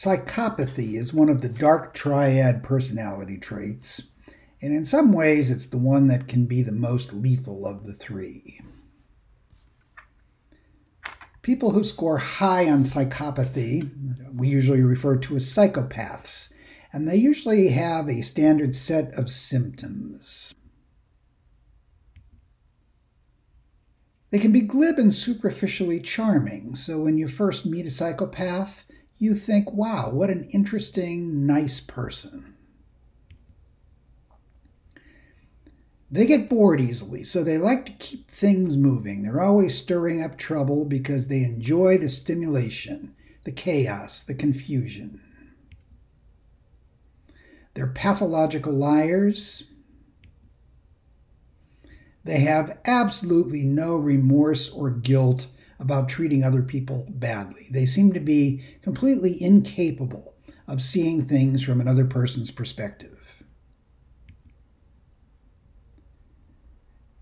Psychopathy is one of the dark triad personality traits, and in some ways it's the one that can be the most lethal of the three. People who score high on psychopathy, we usually refer to as psychopaths, and they usually have a standard set of symptoms. They can be glib and superficially charming, so when you first meet a psychopath, you think, wow, what an interesting, nice person. They get bored easily, so they like to keep things moving. They're always stirring up trouble because they enjoy the stimulation, the chaos, the confusion. They're pathological liars. They have absolutely no remorse or guilt about treating other people badly. They seem to be completely incapable of seeing things from another person's perspective.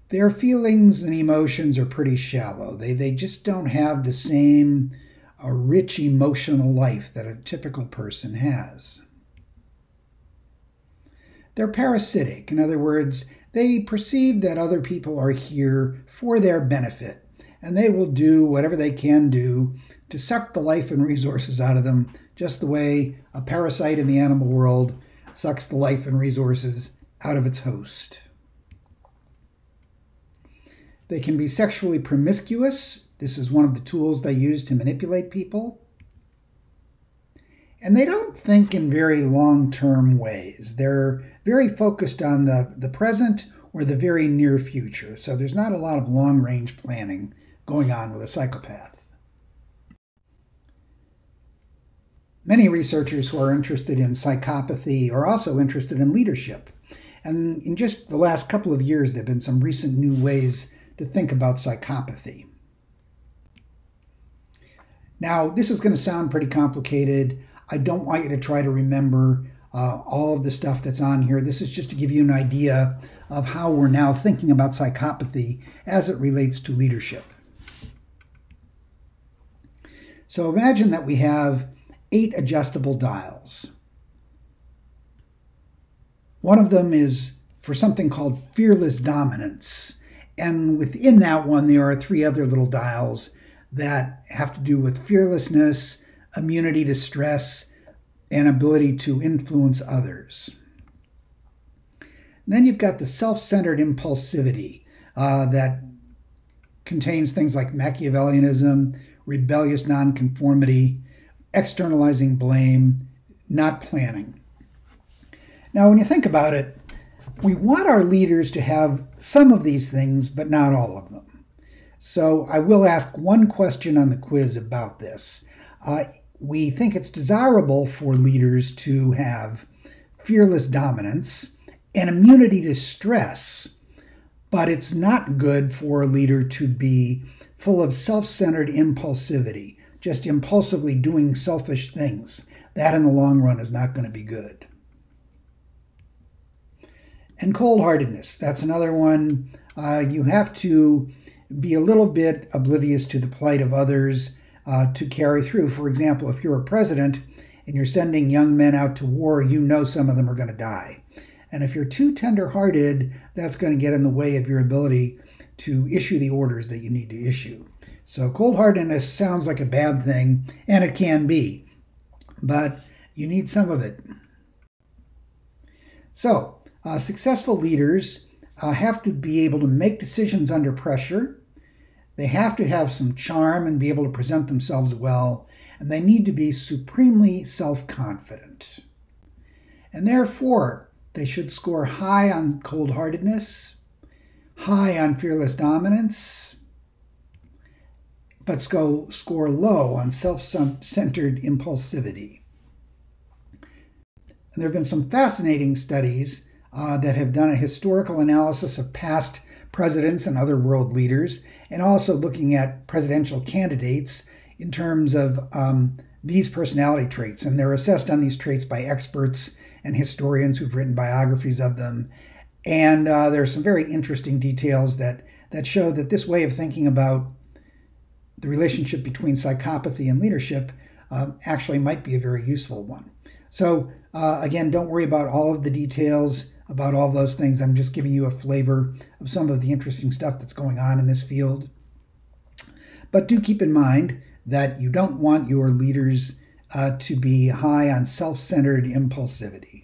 Their feelings and emotions are pretty shallow. They just don't have the same rich emotional life that a typical person has. They're parasitic. In other words, they perceive that other people are here for their benefit, and they will do whatever they can do to suck the life and resources out of them, just the way a parasite in the animal world sucks the life and resources out of its host. They can be sexually promiscuous. This is one of the tools they use to manipulate people. And they don't think in very long-term ways. They're very focused on the present or the very near future. So there's not a lot of long-range planning going on with a psychopath. Many researchers who are interested in psychopathy are also interested in leadership. And in just the last couple of years, there have been some recent new ways to think about psychopathy. Now, this is going to sound pretty complicated. I don't want you to try to remember all of the stuff that's on here. This is just to give you an idea of how we're now thinking about psychopathy as it relates to leadership. So imagine that we have 8 adjustable dials. One of them is for something called fearless dominance. And within that one, there are 3 other little dials that have to do with fearlessness, immunity to stress, and ability to influence others. And then you've got the self-centered impulsivity that contains things like Machiavellianism, rebellious nonconformity, externalizing blame, not planning. Now, when you think about it, we want our leaders to have some of these things, but not all of them. So I will ask one question on the quiz about this. We think it's desirable for leaders to have fearless dominance and immunity to stress, but it's not good for a leader to be full of self-centered impulsivity, just impulsively doing selfish things. That in the long run is not going to be good. And cold-heartedness, that's another one. You have to be a little bit oblivious to the plight of others to carry through. For example, if you're a president and you're sending young men out to war, you know some of them are going to die. And if you're too tender-hearted, that's going to get in the way of your ability to issue the orders that you need to issue. So cold-heartedness sounds like a bad thing, and it can be, but you need some of it. So successful leaders have to be able to make decisions under pressure. They have to have some charm and be able to present themselves well, and they need to be supremely self-confident. And therefore, they should score high on cold-heartedness, high on fearless dominance, but score low on self-centered impulsivity. And there have been some fascinating studies that have done a historical analysis of past presidents and other world leaders, and also looking at presidential candidates in terms of these personality traits. And they're assessed on these traits by experts and historians who've written biographies of them. And there are some very interesting details that show that this way of thinking about the relationship between psychopathy and leadership actually might be a very useful one. So again, don't worry about all of the details about all of those things. I'm just giving you a flavor of some of the interesting stuff that's going on in this field. But do keep in mind that you don't want your leaders to be high on self-centered impulsivity.